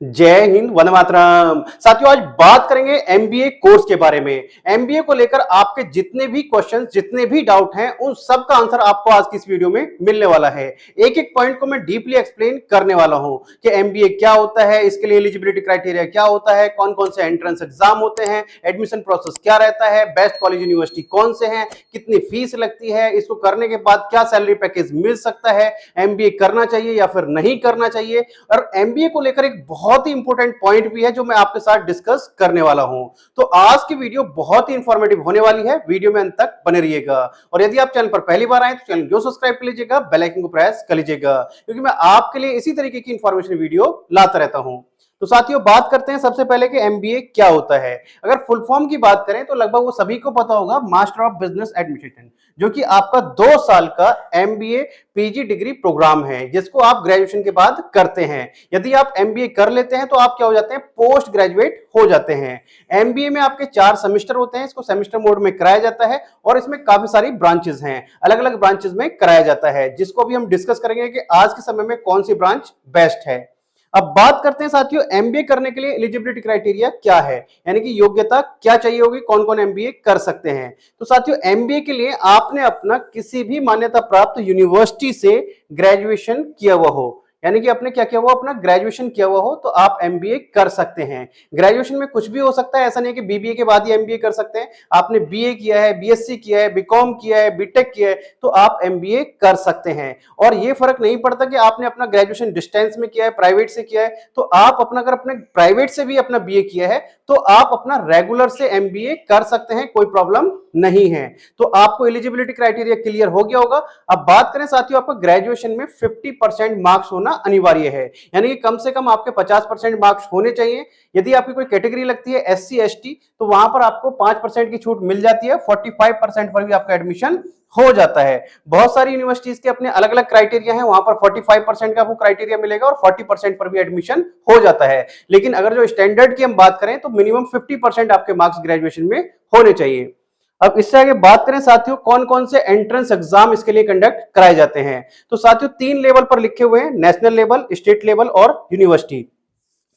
जय हिंद, वंदे मातरम। साथियों, आज बात करेंगे एमबीए कोर्स के बारे में। एमबीए को लेकर आपके जितने भी क्वेश्चंस, जितने भी डाउट हैं, उन सब का आंसर आपको आज की इस वीडियो में मिलने वाला है। एक एक पॉइंट को मैं डीपली एक्सप्लेन करने वाला हूं कि एमबीए क्या होता है, इसके लिए एलिजिबिलिटी क्राइटेरिया क्या होता है, कौन कौन से एंट्रेंस एग्जाम होते हैं, एडमिशन प्रोसेस क्या रहता है, बेस्ट कॉलेज यूनिवर्सिटी कौन से हैं, कितनी फीस लगती है, इसको करने के बाद क्या सैलरी पैकेज मिल सकता है, एमबीए करना चाहिए या फिर नहीं करना चाहिए। और एमबीए को लेकर एक बहुत ही इंपॉर्टेंट पॉइंट भी है जो मैं आपके साथ डिस्कस करने वाला हूं। तो आज की वीडियो बहुत ही इंफॉर्मेटिव होने वाली है, वीडियो में अंत तक बने रहिएगा। और यदि आप चैनल पर पहली बार आए तो चैनल को सब्सक्राइब कर लीजिएगा, बेल आइकन को प्रेस कर लीजिएगा, क्योंकि मैं आपके लिए इसी तरीके की इंफॉर्मेशन वीडियो लाता रहता हूं। तो साथियों, बात करते हैं सबसे पहले कि एमबीए क्या होता है। अगर फुल फॉर्म की बात करें तो लगभग वो सभी को पता होगा, मास्टर ऑफ बिजनेस एडमिनिस्ट्रेशन, जो कि आपका 2 साल का एमबीए पीजी डिग्री प्रोग्राम है, जिसको आप ग्रेजुएशन के बाद करते हैं। यदि आप एमबीए कर लेते हैं तो आप क्या हो जाते हैं, पोस्ट ग्रेजुएट हो जाते हैं। एमबीए में आपके 4 सेमेस्टर होते हैं, इसको सेमेस्टर मोड में कराया जाता है और इसमें काफी सारी ब्रांचेस हैं, अलग अलग ब्रांचेस में कराया जाता है, जिसको अभी हम डिस्कस करेंगे कि आज के समय में कौन सी ब्रांच बेस्ट है। अब बात करते हैं साथियों, एमबीए करने के लिए एलिजिबिलिटी क्राइटेरिया क्या है, यानी कि योग्यता क्या चाहिए होगी, कौन कौन एमबीए कर सकते हैं। तो साथियों, एमबीए के लिए आपने अपना किसी भी मान्यता प्राप्त यूनिवर्सिटी से ग्रेजुएशन किया हुआ हो, यानी कि आपने क्या किया हुआ, अपना ग्रेजुएशन किया हुआ हो, तो आप एमबीए कर सकते हैं। ग्रेजुएशन में कुछ भी हो सकता है, ऐसा नहीं है कि बीबीए के बाद ही एमबीए कर सकते हैं। आपने बीए किया है, बीएससी किया है, बीकॉम किया है, बीटेक किया है, तो आप एमबीए कर सकते हैं। और ये फर्क नहीं पड़ता कि आपने अपना ग्रेजुएशन डिस्टेंस में किया है, प्राइवेट से किया है, तो आप अपना अगर अपने प्राइवेट से भी अपना बीए किया है तो आप अपना रेगुलर से एमबीए कर सकते हैं, कोई प्रॉब्लम नहीं है। तो आपको एलिजिबिलिटी क्राइटेरिया क्लियर हो गया होगा। अब बात करें साथियों, आपका ग्रेजुएशन में 50% मार्क्स होना अनिवार्य है, यानी कि कम से कम आपके 50% मार्क्स होने चाहिए। यदि आपकी कोई कैटेगरी लगती है एससी एसटी, तो वहां पर आपको 5% की छूट मिल जाती है, 45% पर भी आपका एडमिशन हो जाता है। बहुत सारी यूनिवर्सिटीज के अपने अलग अलग क्राइटेरिया हैं, वहां पर 45% का आपको क्राइटेरिया मिलेगा और 40% पर भी एडमिशन हो जाता है। लेकिन अगर जो स्टैंडर्ड की हम बात करें तो मिनिमम 50% आपके मार्क्स ग्रेजुएशन में होने चाहिए। अब इससे आगे बात करें साथियों, कौन कौन से एंट्रेंस एग्जाम इसके लिए कंडक्ट कराए जाते हैं। तो साथियों, 3 लेवल पर लिखे हुए हैं, नेशनल लेवल, स्टेट लेवल और यूनिवर्सिटी।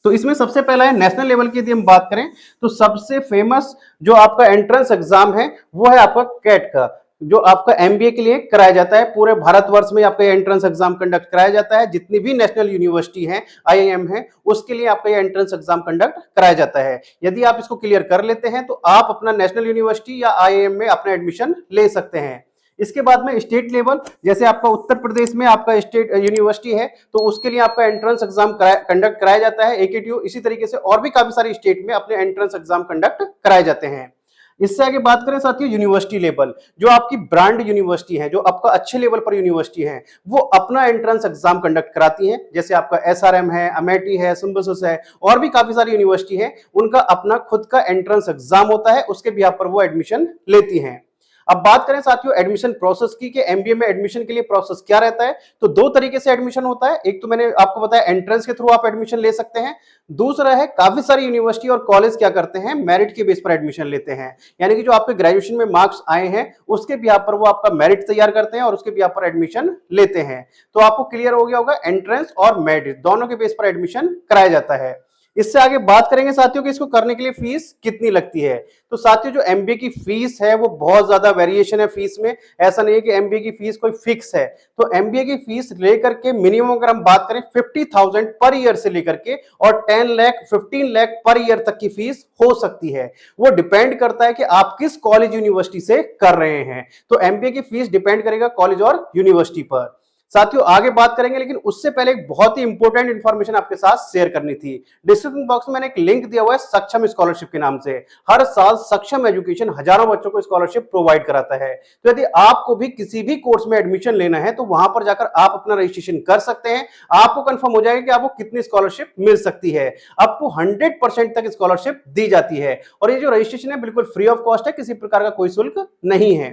तो इसमें सबसे पहला है नेशनल लेवल की। यदि हम बात करें तो सबसे फेमस जो आपका एंट्रेंस एग्जाम है वो है आपका कैट का, जो आपका एमबीए के लिए कराया जाता है। पूरे भारतवर्ष में आपका एंट्रेंस एग्जाम कंडक्ट कराया जाता है, जितनी भी नेशनल यूनिवर्सिटी है, आईआईएम है, उसके लिए आपका ये एंट्रेंस एग्जाम कंडक्ट कराया जाता है। यदि आप इसको क्लियर कर लेते हैं तो आप अपना नेशनल यूनिवर्सिटी या आईआईएम में अपना एडमिशन ले सकते हैं। इसके बाद में स्टेट लेवल, जैसे आपका उत्तर प्रदेश में आपका स्टेट यूनिवर्सिटी है तो उसके लिए आपका एंट्रेंस एग्जाम कंडक्ट कराया जाता है, एकेटीयू। इसी तरीके से और भी काफी सारी स्टेट में अपने एंट्रेंस एग्जाम कंडक्ट कराए जाते हैं। इससे आगे बात करें साथियों, यूनिवर्सिटी लेवल, जो आपकी ब्रांड यूनिवर्सिटी है, जो आपका अच्छे लेवल पर यूनिवर्सिटी है, वो अपना एंट्रेंस एग्जाम कंडक्ट कराती है। जैसे आपका एसआरएम है, अमेठी है, सिम्बायोसिस है, और भी काफी सारी यूनिवर्सिटी है, उनका अपना खुद का एंट्रेंस एग्जाम होता है, उसके बिहाफ पर वो एडमिशन लेती हैं। अब बात करें साथियों एडमिशन प्रोसेस की, कि एमबीए में एडमिशन के लिए प्रोसेस क्या रहता है। तो 2 तरीके से एडमिशन होता है। एक तो मैंने आपको बताया एंट्रेंस के थ्रू आप एडमिशन ले सकते हैं। दूसरा है, काफी सारी यूनिवर्सिटी और कॉलेज क्या करते हैं, मेरिट के बेस पर एडमिशन लेते हैं, यानी कि जो आपके ग्रेजुएशन में मार्क्स आए हैं उसके बिहाफ पर वो आपका मेरिट तैयार करते हैं और उसके बिहाफ पर एडमिशन लेते हैं। तो आपको क्लियर हो गया होगा, एंट्रेंस और मेरिट दोनों के बेस पर एडमिशन कराया जाता है। इससे आगे बात करेंगे साथियों कि इसको करने के लिए फीस कितनी लगती है। तो साथियों, जो एमबीए की फीस है वो बहुत ज्यादा वेरिएशन है फीस में, ऐसा नहीं है कि एमबीए की फीस कोई फिक्स है। तो एमबीए की फीस लेकर के मिनिमम अगर हम बात करें 50,000 पर ईयर से लेकर के और 10 लाख 15 लाख पर ईयर तक की फीस हो सकती है। वो डिपेंड करता है कि आप किस कॉलेज यूनिवर्सिटी से कर रहे हैं। तो एमबीए की फीस डिपेंड करेगा कॉलेज और यूनिवर्सिटी पर। साथियों आगे बात करेंगे, लेकिन उससे पहले एक बहुत ही इंपॉर्टेंट इंफॉर्मेशन आपके साथ शेयर करनी थी। डिस्क्रिप्शन बॉक्स में मैंने एक लिंक दिया हुआ है सक्षम स्कॉलरशिप के नाम से। हर साल सक्षम एजुकेशन हजारों बच्चों को स्कॉलरशिप प्रोवाइड कराता है। तो यदि आपको भी किसी भी कोर्स में एडमिशन लेना है तो वहां पर जाकर आप अपना रजिस्ट्रेशन कर सकते हैं। आपको कंफर्म हो जाएगा कि आपको कितनी स्कॉलरशिप मिल सकती है। आपको 100% तक स्कॉलरशिप दी जाती है और ये जो रजिस्ट्रेशन है बिल्कुल फ्री ऑफ कॉस्ट है, किसी प्रकार का कोई शुल्क नहीं है।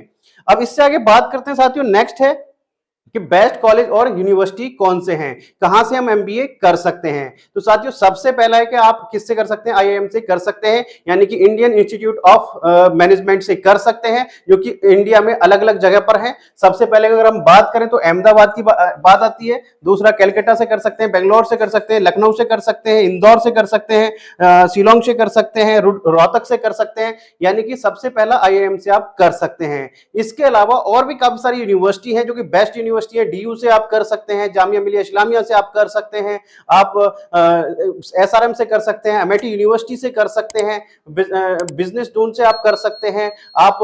अब इससे आगे बात करते हैं साथियों, नेक्स्ट है कि बेस्ट कॉलेज और यूनिवर्सिटी कौन से हैं, कहां से हम एमबीए कर सकते हैं। तो साथियों सबसे पहला है कि आप किससे कर सकते हैं, आईआईएम से कर सकते हैं, यानी कि इंडियन इंस्टीट्यूट ऑफ मैनेजमेंट से कर सकते हैं, जो कि इंडिया में अलग अलग जगह पर है। सबसे पहले अगर हम बात करें तो अहमदाबाद की बात आती है, दूसरा कलकत्ता से कर सकते हैं, बेंगलोर से कर सकते हैं, लखनऊ से कर सकते हैं, इंदौर से कर सकते हैं, शिलोंग से कर सकते हैं, रोहतक से कर सकते हैं, यानी कि सबसे पहला आईआईएम से आप कर सकते हैं। इसके अलावा और भी काफी सारी यूनिवर्सिटी है जो कि बेस्ट यूनिवर्सिटी है, डीयू से आप कर सकते हैं, जामिया मिलिया इस्लामिया से आप कर सकते हैं, आप एसआरएम से कर सकते हैं, अमेठी यूनिवर्सिटी से कर सकते हैं, बिजनेस डून से आप कर सकते हैं, आप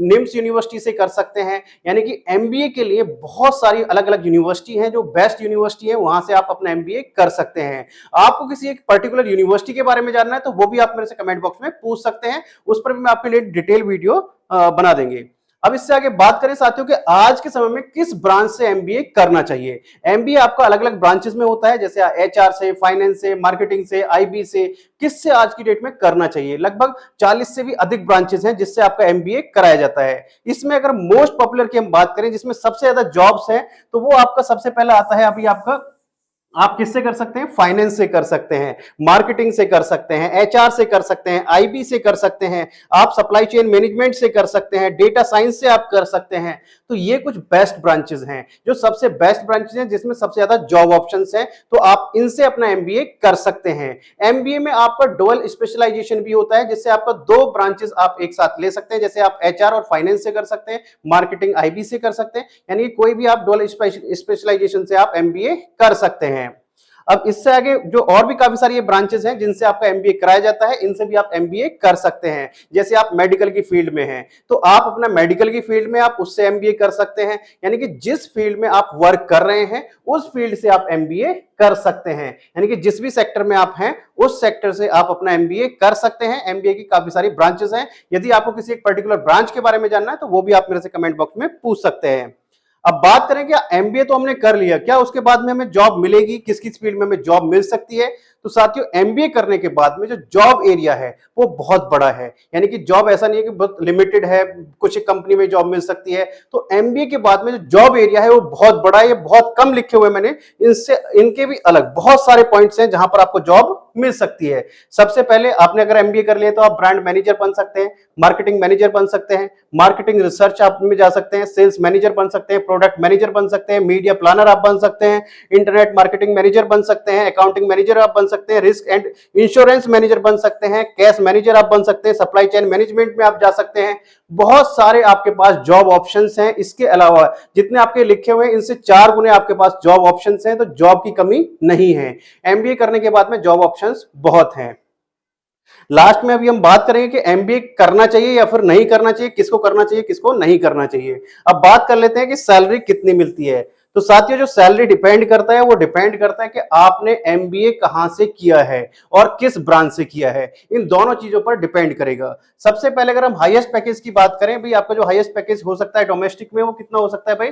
निम्स यूनिवर्सिटी से कर सकते हैं। यानी कि एमबीए के लिए बहुत सारी अलग अलग यूनिवर्सिटी हैं, जो बेस्ट यूनिवर्सिटी है वहां से आप अपना एमबीए कर सकते हैं। आपको किसी एक पर्टिकुलर यूनिवर्सिटी के बारे में जानना है तो वो भी आप मेरे से कमेंट बॉक्स में पूछ सकते हैं, उस पर भी मैं आपके लिए डिटेल वीडियो बना देंगे। अब इससे आगे बात करें साथियों कि आज के समय में किस ब्रांच से एमबीए करना चाहिए। एमबीए आपका अलग अलग ब्रांचेस में होता है, जैसे एचआर से, फाइनेंस से, मार्केटिंग से, आईबी से, किससे आज की डेट में करना चाहिए। लगभग 40 से भी अधिक ब्रांचेस हैं जिससे आपका एमबीए कराया जाता है। इसमें अगर मोस्ट पॉपुलर की हम बात करें, जिसमें सबसे ज्यादा जॉब्स हैं, तो वो आपका सबसे पहला आता है अभी आपका, आप किससे कर सकते हैं, फाइनेंस से कर सकते हैं, मार्केटिंग से कर सकते हैं, एचआर से कर सकते हैं, आईबी से कर सकते हैं, आप सप्लाई चेन मैनेजमेंट से कर सकते हैं, डेटा साइंस से आप कर सकते हैं। तो ये कुछ बेस्ट ब्रांचेस हैं, जो सबसे बेस्ट ब्रांचेस हैं, जिसमें सबसे ज्यादा जॉब ऑप्शंस हैं, तो आप इनसे अपना एमबीए कर सकते हैं। एमबीए में आपका डुअल स्पेशलाइजेशन भी होता है, जिससे आपका 2 ब्रांचेस आप एक साथ ले सकते हैं, जैसे आप एचआर और फाइनेंस से कर सकते हैं, मार्केटिंग आईबी से कर सकते हैं, यानी कोई भी आप डुअल स्पेशलाइजेशन से आप एमबीए कर सकते हैं। अब इससे आगे जो और भी काफी सारी ब्रांचेस हैं जिनसे आपका एमबीए कराया जाता है, इनसे भी आप एमबीए कर सकते हैं। जैसे आप मेडिकल की फील्ड में हैं तो आप अपना मेडिकल की फील्ड में आप उससे एमबीए कर सकते हैं, यानी कि जिस फील्ड में आप वर्क कर रहे हैं उस फील्ड से आप एमबीए कर सकते हैं, यानी कि जिस भी सेक्टर में आप हैं उस सेक्टर से आप अपना एमबीए कर सकते हैं। एमबीए की काफी सारी ब्रांचेस हैं, यदि आपको किसी एक पर्टिकुलर ब्रांच के बारे में जानना है तो वो भी आप मेरे से कमेंट बॉक्स में पूछ सकते हैं। अब बात करें कि एमबीए तो हमने कर लिया, क्या उसके बाद में हमें जॉब मिलेगी, किस किस फील्ड में हमें जॉब मिल सकती है। तो साथियों एमबीए करने के बाद में जो जॉब एरिया है वो बहुत बड़ा है, यानी कि जॉब ऐसा नहीं है कि बहुत लिमिटेड है, कुछ एक कंपनी में जॉब मिल सकती है। तो एमबीए के बाद में जो जॉब एरिया है वो बहुत बड़ा है, ये बहुत कम लिखे हुए मैंने, इनसे इनके भी अलग बहुत सारे पॉइंट्स हैं जहां पर आपको जॉब मिल सकती है। सबसे पहले आपने अगर एमबीए कर लिया तो आप ब्रांड मैनेजर बन सकते हैं, मार्केटिंग मैनेजर बन सकते हैं, मार्केटिंग रिसर्च आप में जा सकते हैं, सेल्स मैनेजर बन सकते हैं, प्रोडक्ट मैनेजर बन सकते हैं, मीडिया प्लानर आप बन सकते हैं, इंटरनेट मार्केटिंग मैनेजर बन सकते हैं, अकाउंटिंग मैनेजर आप बन सकते हैं, रिस्क एंड इंश्योरेंस मैनेजर बन सकते हैं, कैश मैनेजर आप बन सकते हैं, सप्लाई चेन मैनेजमेंट में आप जा सकते हैं। बहुत सारे आपके पास जॉब ऑप्शंस हैं। इसके अलावा जितने आपके लिखे हुए हैं इनसे 4 गुने आपके पास जॉब ऑप्शंस हैं, तो जॉब की कमी नहीं है। एमबीए करने के बाद में जॉब ऑप्शंस बहुत हैं। लास्ट में अभी हम बात करेंगे कि एमबीए करना चाहिए या फिर नहीं करना चाहिए, किसको करना चाहिए किसको नहीं करना चाहिए। अब बात कर लेते हैं कि सैलरी कितनी मिलती है। तो साथियों जो सैलरी डिपेंड करता है वो डिपेंड करता है कि आपने एमबीए कहां से किया है और किस ब्रांच से किया है, इन दोनों चीजों पर डिपेंड करेगा। सबसे पहले अगर हम हाईएस्ट पैकेज की बात करें, भाई आपका जो हाईएस्ट पैकेज हो सकता है डोमेस्टिक में वो कितना हो सकता है भाई,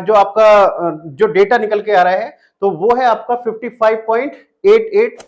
जो आपका जो डेटा निकल के आ रहा है तो वो है आपका 55.88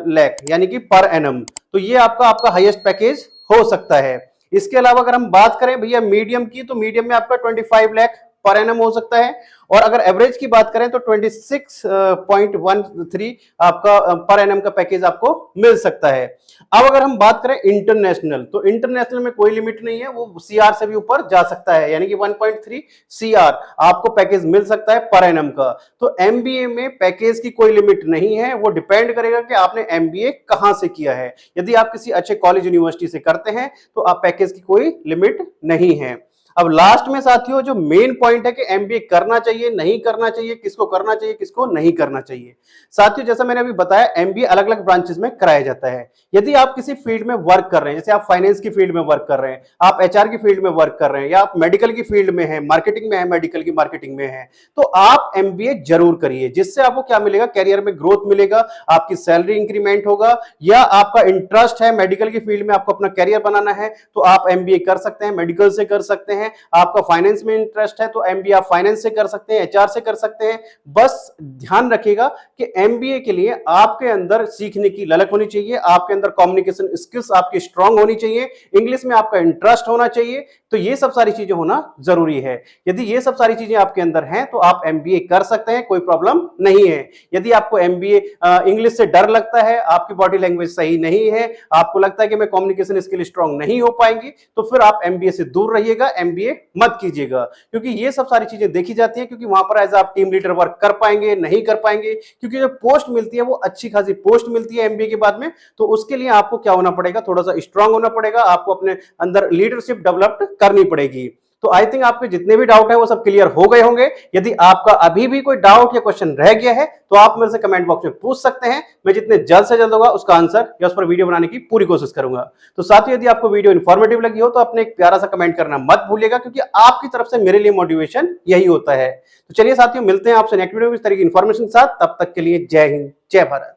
लाख, यानी कि पर एनम। तो ये आपका हाईएस्ट पैकेज हो सकता है। इसके अलावा अगर हम बात करें भैया मीडियम की, तो मीडियम में आपका 25 लाख पर एनम हो सकता है, और अगर एवरेज की बात करें तो 26.13 आपका पर एनम का पैकेज आपको मिल सकता है। अब अगर हम बात करें इंटरनेशनल, तो इंटरनेशनल में कोई लिमिट नहीं है, वो सीआर से भी ऊपर जा सकता है, यानी कि 1.3 सीआर आपको पैकेज मिल सकता है पर एनम का। तो एमबीए में पैकेज की कोई लिमिट नहीं है, वो डिपेंड करेगा कि आपने एमबीए कहां से किया है। यदि आप किसी अच्छे कॉलेज यूनिवर्सिटी से करते हैं तो आप पैकेज की कोई लिमिट नहीं है। अब लास्ट में साथियों जो मेन पॉइंट है कि एमबीए करना चाहिए नहीं करना चाहिए, किसको करना चाहिए किसको नहीं करना चाहिए। साथियों जैसा मैंने अभी बताया एमबीए अलग अलग ब्रांचेस में कराया जाता है। यदि आप किसी फील्ड में वर्क कर रहे हैं, जैसे आप फाइनेंस की फील्ड में वर्क कर रहे हैं, आप एचआर की फील्ड में वर्क कर रहे हैं, या आप मेडिकल की फील्ड में है, मार्केटिंग में है, मेडिकल की मार्केटिंग में है, तो आप एमबीए जरूर करिए। जिससे आपको क्या मिलेगा, कैरियर में ग्रोथ मिलेगा, आपकी सैलरी इंक्रीमेंट होगा, या आपका इंटरेस्ट है मेडिकल की फील्ड में आपको अपना कैरियर बनाना है तो आप एमबीए कर सकते हैं, मेडिकल से कर सकते हैं, हैं, आपका फाइनेंस में इंटरेस्ट है तो एमबीए आप फाइनेंस से कर सकते हैं, एचआर से कर सकते हैं। बस ध्यान रखिएगा कि एमबीए के लिए आपके अंदर सीखने की ललक होनी चाहिए, आपके अंदर कम्युनिकेशन स्किल्स आपकी स्ट्रांग होनी चाहिए, इंग्लिश में आपका इंटरेस्ट होना चाहिए। तो ये सब सारी चीजें होना जरूरी है। यदि ये सब सारी चीजें आपके अंदर हैं तो आप एमबीए कर सकते हैं, कोई प्रॉब्लम नहीं है। यदि आपको एमबीए इंग्लिश से डर लगता है, आपकी बॉडी लैंग्वेज सही नहीं है, आपको लगता है कि मैं कम्युनिकेशन स्किल स्ट्रांग नहीं हो पाएंगी, तो फिर आप एमबीए से दूर रहिएगा, एमबीए मत कीजिएगा। क्योंकि ये सब सारी चीजें देखी जाती हैं, क्योंकि वहां पर एज आप टीम लीडर वर्क कर पाएंगे नहीं कर पाएंगे, क्योंकि जो पोस्ट मिलती है वो अच्छी खासी पोस्ट मिलती है एमबीए के बाद में। तो उसके लिए आपको क्या होना पड़ेगा, थोड़ा सा स्ट्रांग होना पड़ेगा, आपको अपने अंदर लीडरशिप डेवलप करनी पड़ेगी। तो आई थिंक आपके जितने भी डाउट है वो सब क्लियर हो गए होंगे। यदि आपका अभी भी कोई डाउट या क्वेश्चन रह गया है तो आप मेरे से कमेंट बॉक्स में पूछ सकते हैं। मैं जितने जल्द से जल्द होगा उसका आंसर या उस पर वीडियो बनाने की पूरी कोशिश करूंगा। तो साथियों, यदि आपको वीडियो इन्फॉर्मेटिव लगी हो तो अपने एक प्यारा सा कमेंट करना मत भूलिएगा, क्योंकि आपकी तरफ से मेरे लिए मोटिवेशन यही होता है। तो चलिए साथियों, मिलते हैं आपसे नेक्स्ट वीडियो में इस तरह की इन्फॉर्मेशन के साथ। तब तक के लिए जय हिंद, जय भारत।